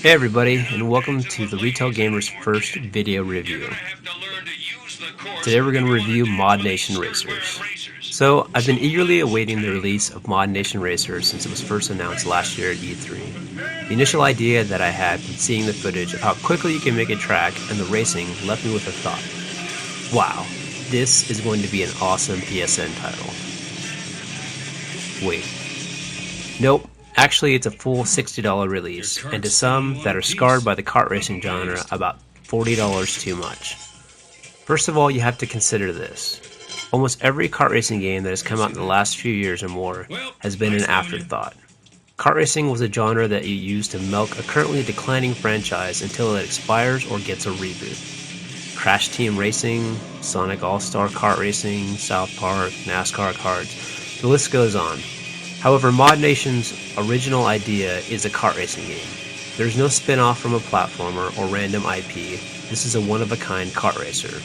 Hey everybody, and welcome to the Retail Gamer's first video review. Today we're going to review Modnation Racers. So, I've been eagerly awaiting the release of Modnation Racers since it was first announced last year at E3. The initial idea that I had from seeing the footage of how quickly you can make a track and the racing left me with a thought. Wow, this is going to be an awesome PSN title. Wait. Nope. Actually, it's a full $60 release, and to some that are scarred by the kart racing genre, about $40 too much. First of all, you have to consider this. Almost every kart racing game that has come out in the last few years or more has been an afterthought. Kart racing was a genre that you use to milk a currently declining franchise until it expires or gets a reboot. Crash Team Racing, Sonic All-Star Kart Racing, South Park, NASCAR karts, the list goes on. However, Modnation's original idea is a kart racing game. There's no spin-off from a platformer or random IP. This is a one-of-a-kind kart racer.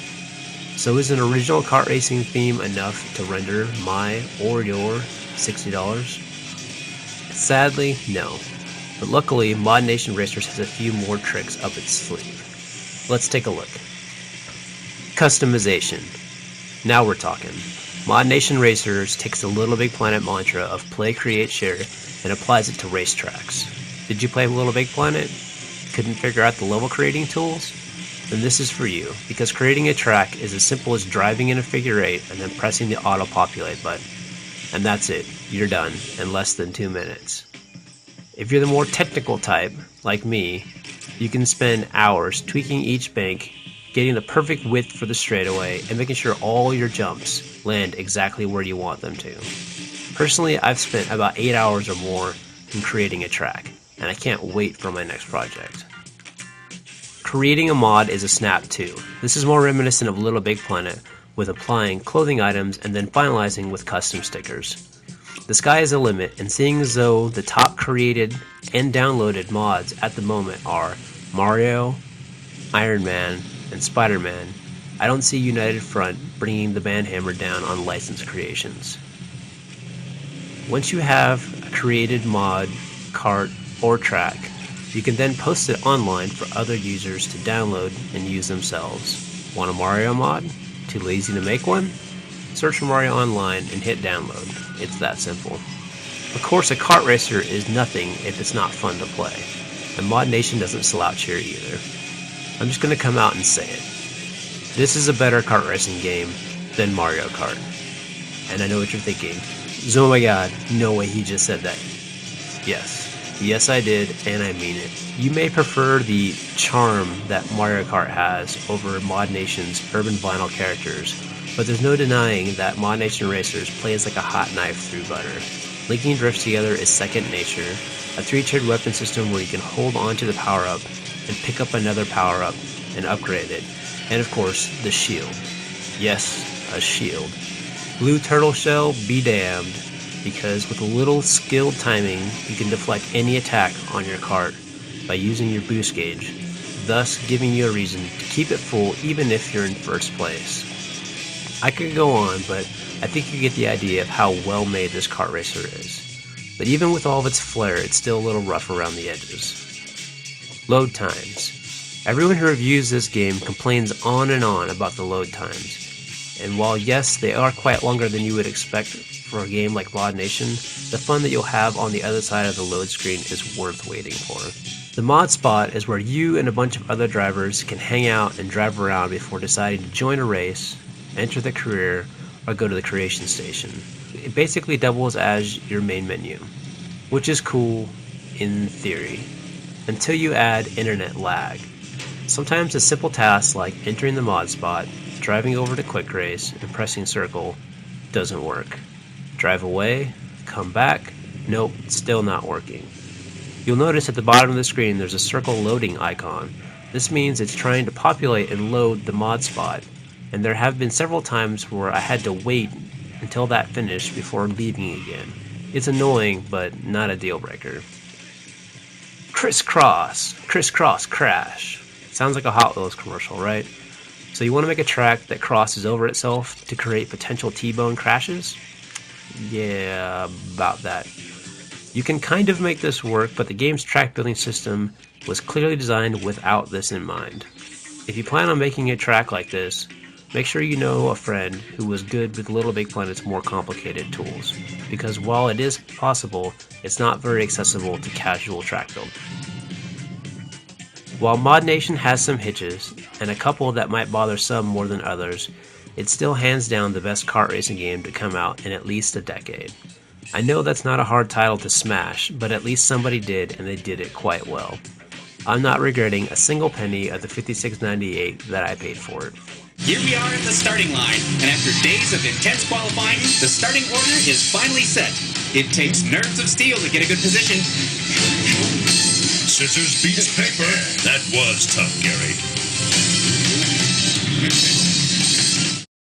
So is an original kart racing theme enough to render my or your $60? Sadly, no. But luckily, Modnation Racers has a few more tricks up its sleeve. Let's take a look. Customization. Now we're talking. Modnation Racers takes the Little Big Planet mantra of play, create, share, and applies it to racetracks. Did you play Little Big Planet? Couldn't figure out the level creating tools? Then this is for you, because creating a track is as simple as driving in a figure 8 and then pressing the auto-populate button. And that's it, you're done, in less than 2 minutes. If you're the more technical type, like me, you can spend hours tweaking each bank, getting the perfect width for the straightaway, and making sure all your jumps land exactly where you want them to. Personally, I've spent about 8 hours or more in creating a track, and I can't wait for my next project. Creating a mod is a snap too. This is more reminiscent of Little Big Planet, with applying clothing items and then finalizing with custom stickers. The sky is the limit, and seeing as though the top created and downloaded mods at the moment are Mario, Iron Man, and Spider-Man, I don't see United Front bringing the banhammer down on licensed creations. Once you have a created mod, kart, or track, you can then post it online for other users to download and use themselves. Want a Mario mod? Too lazy to make one? Search for Mario online and hit download. It's that simple. Of course, a kart racer is nothing if it's not fun to play, and Modnation doesn't slouch here either. I'm just going to come out and say it. This is a better kart racing game than Mario Kart. And I know what you're thinking. Oh my god, no way he just said that. Yes I did, and I mean it. You may prefer the charm that Mario Kart has over Modnation's urban vinyl characters, but there's no denying that Modnation Racers plays like a hot knife through butter. Linking drifts together is second nature, a 3-tiered weapon system where you can hold on to the power-up and pick up another power-up and upgrade it. And of course, the shield. Yes, a shield. Blue turtle shell, be damned, because with a little skilled timing, you can deflect any attack on your kart by using your boost gauge, thus giving you a reason to keep it full even if you're in first place. I could go on, but I think you get the idea of how well made this kart racer is. But even with all of its flair, it's still a little rough around the edges. Load times. Everyone who reviews this game complains on and on about the load times. And while yes, they are quite longer than you would expect for a game like Modnation, the fun that you'll have on the other side of the load screen is worth waiting for. The mod spot is where you and a bunch of other drivers can hang out and drive around before deciding to join a race, enter the career, or go to the creation station. It basically doubles as your main menu, which is cool in theory, until you add internet lag. Sometimes a simple task like entering the mod spot, driving over to quick race, and pressing circle doesn't work. Drive away, come back, nope, still not working. You'll notice at the bottom of the screen there's a circle loading icon. This means it's trying to populate and load the mod spot, and there have been several times where I had to wait until that finished before leaving again. It's annoying, but not a deal breaker. Crisscross crash. Sounds like a Hot Wheels commercial, right? So you want to make a track that crosses over itself to create potential T-bone crashes? Yeah, about that. You can kind of make this work, but the game's track building system was clearly designed without this in mind. If you plan on making a track like this, make sure you know a friend who was good with Little Big Planet's more complicated tools, because while it is possible, it's not very accessible to casual track building. While Modnation has some hitches, and a couple that might bother some more than others, it's still hands down the best kart racing game to come out in at least a decade. I know that's not a hard title to smash, but at least somebody did, and they did it quite well. I'm not regretting a single penny of the $56.98 that I paid for it. Here we are at the starting line, and after days of intense qualifying, the starting order is finally set. It takes nerves of steel to get a good position. Scissors beats paper. That was tough, Gary.